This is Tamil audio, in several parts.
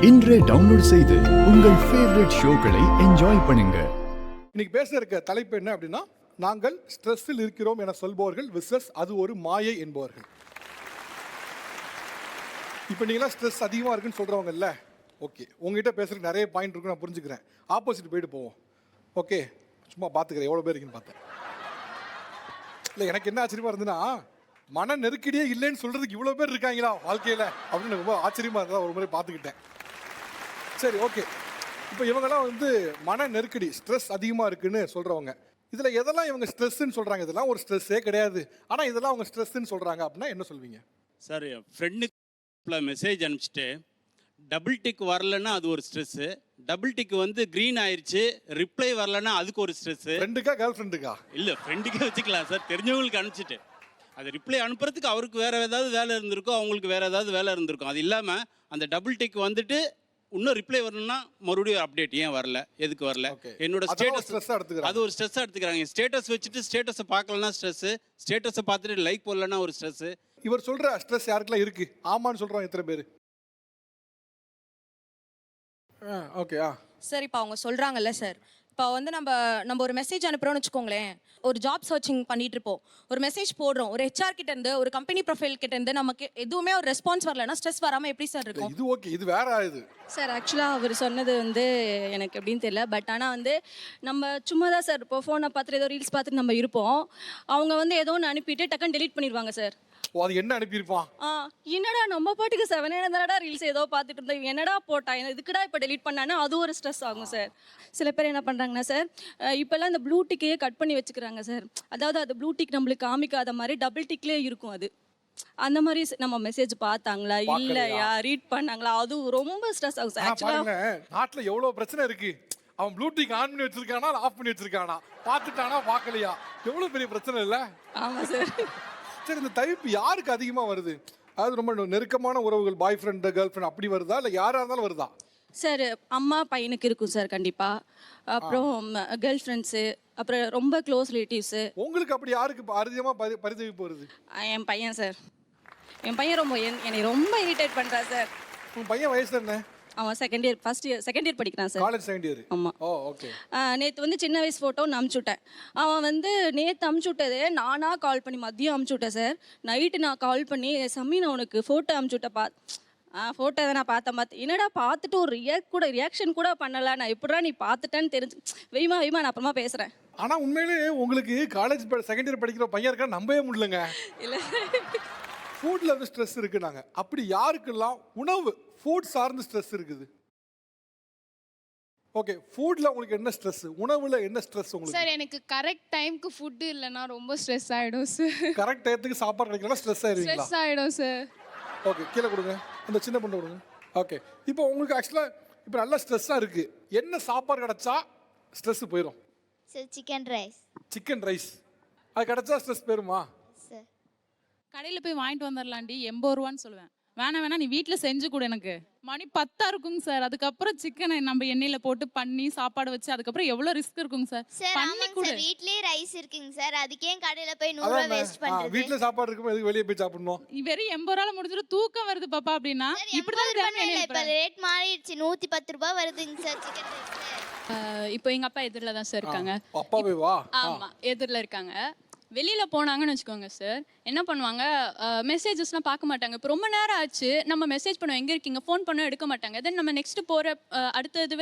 இன்றே டவுன்லோட் செய்து உங்கள் ஃபேவரட் ஷோக்களை என்ஜாய் பண்ணுங்க. இன்னைக்கு பேச இருக்க தலைப்பு என்ன அப்படின்னா, நாங்கள் ஸ்ட்ரெஸ்ஸில் இருக்கிறோம் என சொல்பவர்கள் விசஸ் அது ஒரு மாயை என்பவர்கள். இப்போ நீங்களாம் ஸ்ட்ரெஸ் அதிகமாக இருக்குன்னு சொல்கிறவங்கல்ல, ஓகே, உங்ககிட்ட பேசுறதுக்கு நிறைய பாயிண்ட் இருக்குன்னு நான் புரிஞ்சுக்கிறேன். ஆப்போசிட் போயிட்டு போவோம். ஓகே, சும்மா பார்த்துக்கிறேன் எவ்வளோ பேர் இருக்குன்னு பார்த்தேன். இல்லை, எனக்கு என்ன ஆச்சரியமாக இருந்ததுன்னா, மன நெருக்கடியே இல்லைன்னு சொல்கிறதுக்கு இவ்வளோ பேர் இருக்காங்களா வாழ்க்கையில் அப்படின்னு ரொம்ப ஆச்சரியமாக இருந்தால் ஒரு முறை பார்த்துக்கிட்டேன். சரி, ஓகே. இப்போ இவங்கெல்லாம் மன நெருக்கடி, ஸ்ட்ரெஸ் அதிகமாக இருக்குன்னு சொல்கிறவங்க. இதில் எதெல்லாம் இவங்க ஸ்ட்ரெஸ்ன்னு சொல்கிறாங்க? இதெல்லாம் ஒரு ஸ்ட்ரெஸ்ஸே கிடையாது, ஆனால் இதெல்லாம் அவங்க ஸ்ட்ரெஸ்ன்னு சொல்கிறாங்க அப்படின்னா என்ன சொல்வீங்க? சார், என் ஃப்ரெண்டுக்கு மெசேஜ் அனுப்பிச்சிட்டு டபுள் டிக் வரலன்னா அது ஒரு ஸ்ட்ரெஸ்ஸு, டபுள் டிக் க்ரீன் ஆயிடுச்சு ரிப்ளை வரலன்னா அதுக்கு ஒரு ஸ்ட்ரெஸ்ஸு. ஃப்ரெண்டுக்கா கேர்ள் ஃப்ரெண்டுக்கா? இல்லை, ஃப்ரெண்டுக்கே வச்சுக்கலாம் சார். தெரிஞ்சவங்களுக்கு அனுப்பிச்சிட்டு அது ரிப்ளை அனுப்புறதுக்கு அவருக்கு வேறு ஏதாவது வேலை இருந்திருக்கும், அவங்களுக்கு வேறு ஏதாவது வேலை இருந்திருக்கும். அது இல்லாமல் அந்த டபுள் டிக் இன்னும் ரிப்ளை வரணும்னா மறுபடியும் அப்டேட் ஏன் வரல, எதுக்கு வரல, என்னோட ஸ்டேட்டஸ் அது ஒரு ஸ்ட்ரெஸ்ஸாக எடுத்துக்கிறாங்க. ஸ்டேட்டஸ் வச்சுட்டு ஸ்டேட்டஸை பார்க்கலன்னா ஸ்ட்ரெஸ்ஸு, ஸ்டேட்டஸை பார்த்துட்டு லைக் போடலன்னா ஒரு ஸ்ட்ரெஸ்ஸு. இவர் சொல்கிற ஸ்ட்ரெஸ் யாருக்கெல்லாம் இருக்கு? ஆமான்னு சொல்கிறோம் எத்தனை பேர்? ஓகே. சார், இப்போ அவங்க சொல்கிறாங்கல்ல சார், இப்போ நம்ம ஒரு மெசேஜ் அனுப்புகிறோம்னு வச்சுக்கோங்களேன். ஒரு ஜாப் சர்ச்சிங் பண்ணிட்டு இருப்போம், ஒரு மெசேஜ் போடுறோம், ஒரு ஹெச்ஆர் கிட்ட இருந்து, ஒரு கம்பெனி ப்ரொஃபைல் கிட்ட இருந்து நமக்கு எதுவுமே ஒரு ரெஸ்பான்ஸ் வரலன்னா ஸ்ட்ரெஸ் வராமல் எப்படி சார் இருக்கும்? இது ஓகே, இது வேற இது சார். ஆக்சுவலாக அவர் சொன்னது எனக்கு எப்படின்னு தெரியல. பட் ஆனால் நம்ம சும்மா தான் சார் இப்போ ஃபோனை பார்த்துட்டு ஏதோ ரீல்ஸ் பார்த்துட்டு நம்ம இருப்போம். அவங்க ஏதோ ஒன்று அனுப்பிட்டு டக்குன்னு டெலீட் பண்ணிடுவாங்க சார். அது என்ன அனுப்பியிருப்பான்? என்னடா நம்ம பாட்டுக்கு 7 தானடா ரீல்ஸ் ஏதோ பார்த்துட்டு இருந்தோம், என்னடா போட்டா இதுக்குடா இப்போ டெலீட் பண்ணானா அது ஒரு ஸ்ட்ரெஸ் ஆகும் சார். சில பேர் என்ன பண்ணுறாங்கன்னா சார், இப்போல்லாம் இந்த ப்ளூ டிக்கையே கட் பண்ணி வச்சுக்கிறாங்க சார். அதாவது அது ப்ளூ டிக் நம்மளுக்கு காமிக்காத மாதிரி டபுள் டிக்லேயே இருக்கும். அது அந்த மாதிரி நம்ம மெசேஜ் பார்த்தாங்களா இல்லையா, ரீட் பண்ணாங்களா, அது ரொம்ப ஸ்ட்ரெஸ் ஆகும் சார். ஆக்சுவலாக நாட்டில் எவ்வளோ பிரச்சனை இருக்கு. அவன் ப்ளூடூத் ஆன் பண்ணி வச்சிருக்கானா ஆஃப் பண்ணி வச்சிருக்கானா, பார்த்துட்டானா பார்க்கலையா, எவ்வளோ பெரிய பிரச்சனை இல்லை? ஆமாம் சார். சரி, இந்த டைப் யாருக்கு அதிகமாக வருது? அதாவது ரொம்ப நெருக்கமான உறவுகள், பாய் ஃப்ரெண்டு, கேர்ள் ஃப்ரெண்ட் அப்படி வருதா, இல்லை யாராக இருந்தாலும் வருதா? சார், அம்மா பையனுக்கு இருக்கும் சார் கண்டிப்பாக. அப்புறம் கேர்ள் ஃப்ரெண்ட்ஸு, அப்புறம் ரொம்ப க்ளோஸ் ரிலேட்டிவ்ஸு. உங்களுக்கு அப்படி யாருக்கு அதிகமாக பரிதவிப்பு வருது? என் பையன் சார். என் பையன் என்னை ரொம்ப இரிட்டேட் பண்ணுறா சார். உங்கள் பையன் வயசு என்ன? அவன் செகண்ட் இயர் படிக்கிறான் சார். College second year. ஆமாம். ஓகே. நேற்று சின்ன வயசு ஃபோட்டோ நான் அமுச்சுட்டேன். அவன் நேற்று அமுச்சுட்டதே நானாக கால் பண்ணி மதியம் அமுச்சுட்டேன் சார். நைட்டு நான் கால் பண்ணி, சம்மி நான் உனக்கு ஃபோட்டோ அமுச்சுட்டேன் ஃபோட்டோ தான் நான் பார்த்தேன். என்னடா பார்த்துட்டு ஒரு ரியாக்ஷன் கூட பண்ணலை, நான் எப்படா நீ பார்த்துட்டேன்னு தெரிஞ்சு வெய்மா நான் அப்புறமா பேசுகிறேன். ஆனால் உண்மையிலே உங்களுக்கு காலேஜ் செகண்ட் இயர் படிக்கிற பையன் இருக்கா நம்பவே முடியலங்க. இல்லை, ஃபுட்டில் ஸ்ட்ரெஸ் இருக்குனாங்க. அப்படி யாருக்கெல்லாம் உணவு ஃபுட் சார்ந்து ஸ்ட்ரெஸ் இருக்குது? ஓகே, ஃபுட்ல உங்களுக்கு என்ன ஸ்ட்ரெஸ், உணவுல என்ன ஸ்ட்ரெஸ் உங்களுக்கு? சார், எனக்கு கரெக்ட் டைம்க்கு ஃபுட் இல்லைன்னா ரொம்ப ஸ்ட்ரெஸ் ஆகிடும் சார். கரெக்ட் டயத்துக்கு சாப்பாடு கிடைக்கலனா ஸ்ட்ரெஸ் ஆயிருவீங்களா? ஸ்ட்ரெஸ் ஆகிடும் சார். ஓகே, கீழே கொடுங்க, அந்த சின்ன பண்ண கொடுங்க. ஓகே, இப்போ உங்களுக்கு ஆக்சுவலாக இப்போ நல்ல ஸ்ட்ரெஸ்ஸாக இருக்குது, என்ன சாப்பாடு கிடைச்சா ஸ்ட்ரெஸ் போயிடும்? Sir, chicken rice. Chicken rice அது கிடைச்சா ஸ்ட்ரெஸ் போயிருமா? சார், கடையில் போய் வாங்கிட்டு வந்துடலாண்டி, 80 ரூபான்னு சொல்லுவேன். வேணா நீ வீட்டில் செஞ்சு கொடு, எனக்கு மணி 10 இருக்குங்க சார். அதுக்கப்புறம் சிக்கனை நம்ம எண்ணெயில் போட்டு பண்ணி சாப்பாடு வச்சு அதுக்கப்புறம் எவ்வளோ ரிஸ்க் இருக்குங்க சார். பண்ணி கொடு. வீட்லயே ரைஸ் இருக்குங்க சார், அதுக்கே கடையில போய் 100 ரூபாய் வேஸ்ட் பண்றது. வீட்ல சாப்பாடு இருக்கும்போது எதுக்கு வெளியே போய் சாப்பிடணும்? வெறும் 80 ரூபால முடிஞ்சிட்டு தூக்கம் வருது பாப்பா அப்படின்னா இப்படிதான். இப்ப ரேட் மாறிடுச்சு, 110 ரூபாய் வருதுங்க சார் சிக்கன் ரைஸ். இப்போ எங்க அப்பா எதிரில் தான் சார் இருக்காங்க. அப்பாவே வா. ஆமா, எதிரில் இருக்காங்க. வெளியில் போனாங்கன்னு வச்சுக்கோங்க சார், என்ன பண்ணுவாங்க, மெசேஜஸ்லாம் பார்க்க மாட்டாங்க. இப்போ ரொம்ப நேரம் ஆச்சு, நம்ம மெசேஜ் பண்ணுவோம், எங்கே இருக்கீங்க, ஃபோன் பண்ண எடுக்க மாட்டாங்க. தென் நம்ம நெக்ஸ்ட்டு போகிற அடுத்தது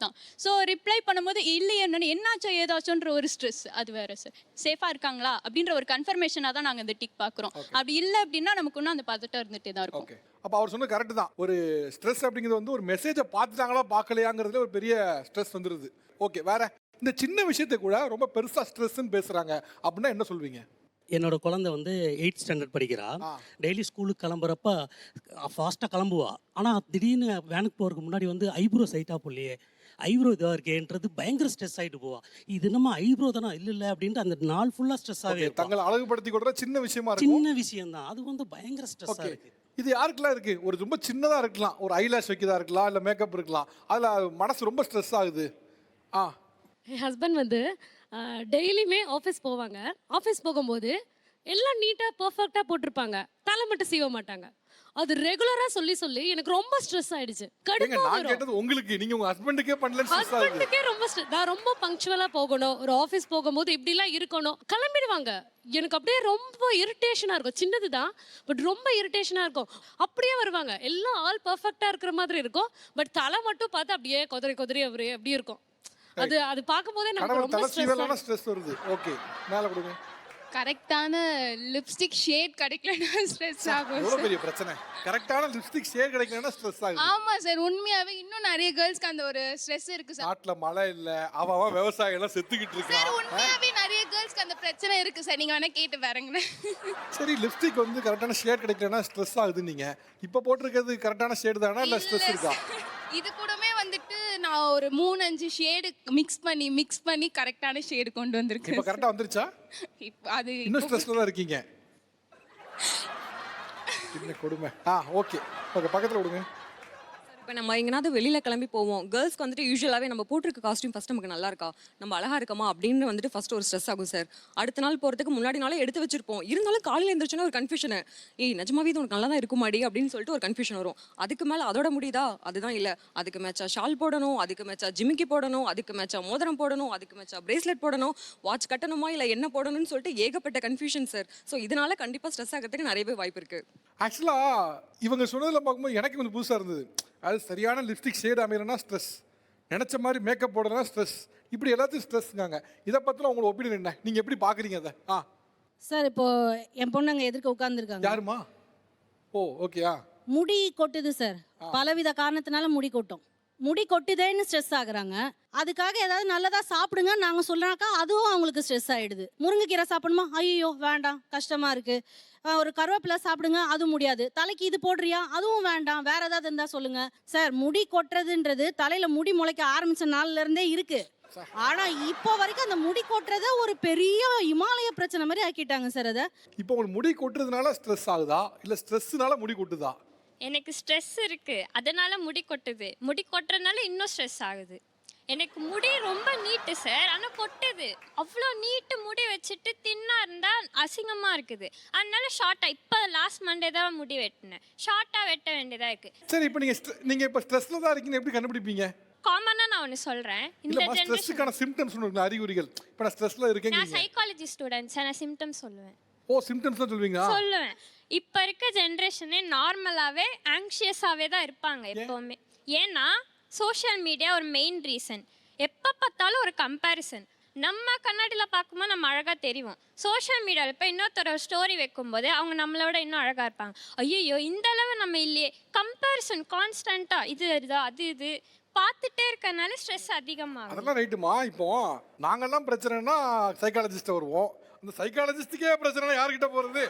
தான். ஸோ ரிப்ளை பண்ணும்போது இல்லையே என்னாச்சோ ஏதாச்சோன்ற ஒரு ஸ்ட்ரெஸ், அது வேறு சார். சேஃபாக இருக்காங்களா அப்படின்ற ஒரு கன்ஃபர்மேஷனாக தான் நாங்கள் இந்த டிக் பார்க்குறோம். அப்படி இல்லை அப்படின்னா நமக்கு இன்னும் அந்த பதட்டம் இருந்துகிட்டே தான் இருக்கும். அப்போ அவர் சொன்ன கரெக்டு தான். ஒரு ஸ்ட்ரெஸ் அப்படிங்கிறது ஒரு மெசேஜை பார்த்துட்டாங்களா பார்க்கலையாங்கிறதுல ஒரு பெரிய ஸ்ட்ரெஸ் வந்துடுது. ஓகே, வேற இந்த சின்ன விஷயத்தை கூட ரொம்ப பெருசாக ஸ்ட்ரெஸ்ன்னு பேசுகிறாங்க அப்படின்னா என்ன சொல்வீங்க? என்னோட குழந்தை 8th ஸ்டாண்டர்ட் படிக்கிறா. டெய்லி ஸ்கூலுக்கு கிளம்புறப்ப ஃபாஸ்ட்டாக கிளம்புவா. ஆனால் திடீர்னு வேனுக்கு போகிறதுக்கு முன்னாடி ஐப்ரோ சைட்டாக போடலையே, ஐப்ரோ இதாக இருக்கேன்றது பயங்கர ஸ்ட்ரெஸ் ஆகிட்டு போவா. இது நம்ம ஐப்ரோ தானே, இல்லை அப்படின்ட்டு அந்த நாள் ஃபுல்லாக ஸ்ட்ரெஸ்ஸாகவே இருக்கும். தங்களை அழகுபடுத்தி கொடுற சின்ன விஷயமா இருக்கும். சின்ன விஷயம் தான், அது பயங்கர ஸ்ட்ரெஸ்ஸாக இருக்குது. இது யாருக்கெல்லாம் இருக்கு? ஒரு ரொம்ப சின்னதாக இருக்கலாம், ஒரு ஐலாஷ் வைக்கிறதா இருக்கலாம், இல்லை மேக்கப் இருக்கலாம், அதில் மனசு ரொம்ப ஸ்ட்ரெஸ் ஆகுது. என் ஹஸ்பண்ட் டெய்லியுமே ஆஃபீஸ் போவாங்க. ஆஃபீஸ் போகும்போது எல்லாம் நீட்டாக பர்ஃபெக்டாக போட்டிருப்பாங்க, தலை மட்டும் சீவ மாட்டாங்க. அது ரெகுலரா சொல்லி சொல்லி எனக்கு ரொம்ப ஸ்ட்ரெஸ் ஆயிடுச்சு. ஏங்க கடுப்பா நான் வரும். கேட்டது உங்களுக்கு, நீங்க உங்க ஹஸ்பண்டுக்கே பண்ணலன்னு ஸ்ட்ரெஸ் ஆகுது. ஹஸ்பண்டுக்கே ரொம்ப நான் ரொம்ப பங்க்சுவலா போகணும். ஒரு ஆஃபீஸ் போகும்போது இப்படிலாம் இருக்கணும். கிளம்பிடுவாங்க. எனக்கு அப்படியே ரொம்ப இரிட்டேஷனா இருக்கும். சின்னது தான், பட் ரொம்ப இரிட்டேஷனா இருக்கும். அப்படியே வருவாங்க. எல்லாம் ஆல் பர்ஃபெக்ட்டா இருக்கிற மாதிரி இருக்கும். பட் தலை மட்டும் பார்த்து அப்படியே கொதறி கொதறி அப்படி இருக்கும். அது பார்க்கும்போதே நமக்கு கணவர் ரொம்ப தலை ஸ்ட்ரெஸ். சீவலான ஸ்ட்ரெஸ் வருது. ஓகே, மேல கொடுங்க. கரெக்டான லிப்ஸ்டிக் ஷேட் கிடைக்கலன்னா ஸ்ட்ரெஸ் ஆகும் எவ்வளவு சார். பெரிய பிரச்சனை. கரெக்டான லிப்ஸ்டிக் ஷேட் கிடைக்கலன்னா ஸ்ட்ரெஸ் ஆகுது. ஆமா சார், உண்மையாவே இன்னும் நிறைய கேர்ள்ஸ்க்கு அந்த ஒரு ஸ்ட்ரெஸ் இருக்கு சார். நாட்டுல மழை இல்ல, அவன் விவசாயம் எல்லாம் செத்துக்கிட்டு சார் இருக்கான். உண்மையாவே நிறைய கேர்ள்ஸ்க்கு அந்த பிரச்சனை இருக்கு சார். நீங்க வேணா கேட்டு பாருங்க. சரி, லிப்ஸ்டிக் வந்து கரெக்டான ஷேட் கிடைக்கலன்னா ஸ்ட்ரெஸ் ஆகுது. நீங்க இப்ப போட்டிருக்கிறது கரெக்டான ஷேட் தானா இல்ல ஸ்ட்ரெஸ் இருக்கா? இது கூடமே வந்துட்டு நான் ஒரு 3-5 ஷேடு மிக்ஸ் பண்ணி கரெக்டான ஷேடு கொண்டு இப்ப வந்திருக்கேன். கரெக்டா வந்துருச்சா? இப்போ அது இன்னும் ஸ்ட்ரெஸ்ல தான் இருக்கீங்க. என்ன கொடுமை. ஓகே ஓகே, பக்கத்துல விடுங்க. இப்போ நம்ம எங்கேனாவது வெளியில் கிளம்பி போவோம். கேர்ள்ஸ்க்கு வந்துட்டு யூஸ்வலாகவே நம்ம போட்டிருக்க காஸ்டியூம் ஃபஸ்ட் நமக்கு நல்லா இருக்கா, நம்ம அழகா இருக்கமா அப்படின்னு வந்துட்டு ஃபர்ஸ்ட் ஒரு ஸ்ட்ரெஸ் ஆகும் சார். அடுத்த நாள் போகிறதுக்கு முன்னாடி நாளே எடுத்து வச்சிருப்போம். இருந்தாலும் காலையில் எழுந்திரிச்சோன்னா ஒரு கன்ஃபியூஷனு, நிஜமாவே இது உனக்கு நல்லா தான் இருக்குமாடி அப்படின்னு சொல்லிட்டு ஒரு கன்ஃபியூஷன் வரும். அதுக்கு மேலே அதோட முடியுதா? அதுதான் இல்லை. அதுக்கு மேட்சா ஷால் போடணும், அதுக்கு மேட்சா ஜிமிக்கி போடணும், அதுக்கு மேட்சா மோதிரம் போடணும், அதுக்கு மேட்சா பிரேஸ்லெட் போடணும், வாட்ச் கட்டணுமா இல்லை என்ன போடணும்னு சொல்லிட்டு ஏகப்பட்ட கன்ஃபியூஷன் சார். ஸோ இதனால கண்டிப்பாக ஸ்ட்ரெஸ் ஆகிறதுக்கு நிறையவே வாய்ப்பு இருக்குது. ஆக்சுவலா இவங்க சொன்னதில் பார்க்கும்போது எனக்கு கொஞ்சம் புதுசாக இருந்தது. அது சரியான லிப்ஸ்டிக் ஷேட் அமையலன்னா ஸ்ட்ரெஸ், நினச்ச மாதிரி மேக்கப் போடலன்னா ஸ்ட்ரெஸ், இப்படி எல்லாத்தையும் ஸ்ட்ரெஸ்ங்காங்க. இதை பற்றின உங்களோட ஒப்பீனியன் என்ன? நீங்கள் எப்படி பார்க்குறீங்க அதை? சார் இப்போ என் பொண்ணு அங்கே எதிர்க்க உட்காந்துருக்காங்க. யாருமா? ஓ ஓகேயா. முடி கொட்டுது சார். பலவித காரணத்தினால முடி கொட்டும். முடி கொட்டுதேன்னு ஸ்ட்ரெஸ் ஆகுறாங்க. அதுக்காக ஏதாவது நல்லதா சாப்பிடுங்க நாங்கள் சொல்றாக்கா அதுவும் அவங்களுக்கு ஸ்ட்ரெஸ் ஆயிடுது. முருங்கைக்கீரை சாப்பிடணுமா? ஐயோ வேண்டாம், கஷ்டமா இருக்கு. ஒரு கருவேப்பிலை சாப்பிடுங்க, அது முடியாது. தலைக்கு இது போடுறியா? அதுவும் வேண்டாம். வேற ஏதாவது இருந்தா சொல்லுங்க. சார், முடி கொட்டுறதுன்றது தலையில முடி முளைக்க ஆரம்பிச்ச நாள்ல இருந்தே இருக்கு. ஆனா இப்போ வரைக்கும் அந்த முடி கொட்டுறத ஒரு பெரிய இமாலய பிரச்சனை மாதிரி ஆக்கிட்டாங்க சார். அதை இப்போ உங்களுக்கு முடி கொட்டுறதுனால ஸ்ட்ரெஸ் ஆகுதா இல்லை ஸ்ட்ரெஸ்ஸுனால முடி கொட்டுதா? எனக்கு ஸ்ட்ரெஸ் இருக்கு, அதனால முடி கொட்டுது. முடி கொட்டுறதுனால இன்னும் ஸ்ட்ரெஸ் ஆகுது. எனக்கு முடி ரொம்ப நீட்டு சார், ஆனால் கொட்டுது. அவ்வளோ நீட்டு முடி வச்சுட்டு தின்னா இருந்தால் அசிங்கமாக இருக்குது. அதனால ஷார்ட்டாக இப்போ லாஸ்ட் மண்டே தான் முடி வெட்டினேன். ஷார்ட்டாக வெட்ட வேண்டியதாக இருக்குது. சரி, இப்போ நீங்கள் இப்போ ஸ்ட்ரெஸ்ல தான் இருக்கீங்க, எப்படி கண்டுபிடிப்பீங்க? காமனாக நான் ஒன்று சொல்கிறேன். இந்த ஸ்ட்ரெஸ்ஸுக்கான சிம்டம்ஸ் ஒன்று, அறிகுறிகள். இப்போ நான் ஸ்ட்ரெஸ்ல இருக்கேன். நான் சைக்காலஜி ஸ்டூடெண்ட் சார், நான் சிம்டம்ஸ் சொல்லுவேன். ஓ, சிம்டம்ஸ் தான் சொல்லுவீங்க? சொல்லுவேன். இப்போ இருக்க ஜென்ரேஷனே நார்மலாகவே ஆங்ஷியஸாகவே தான் இருப்பாங்க எப்போவுமே. ஏன்னா சோஷியல் மீடியா ஒரு மெயின் ரீசன். எப்போ பார்த்தாலும் ஒரு கம்பேரிசன். நம்ம கண்ணாடியில் பார்க்கும்போது நம்ம அழகாக தெரியும். சோஷியல் மீடியாவில் இப்போ இன்னொருத்தர ஸ்டோரி வைக்கும்போது அவங்க நம்மளோட இன்னும் அழகாக இருப்பாங்க. ஐயோ இந்த அளவு நம்ம இல்லையே. கம்பேரிசன் கான்ஸ்டண்ட்டாக இது இது பார்த்துட்டே இருக்கனால ஸ்ட்ரெஸ் அதிகமாகும். அதெல்லாம் ரைட்டுமா. இப்போ நாங்கெல்லாம் பிரச்சனைனா சைக்காலஜிஸ்ட்டை வருவோம். அந்த சைக்காலஜிஸ்ட்டுக்கே பிரச்சனைனா யார்கிட்ட போகிறது?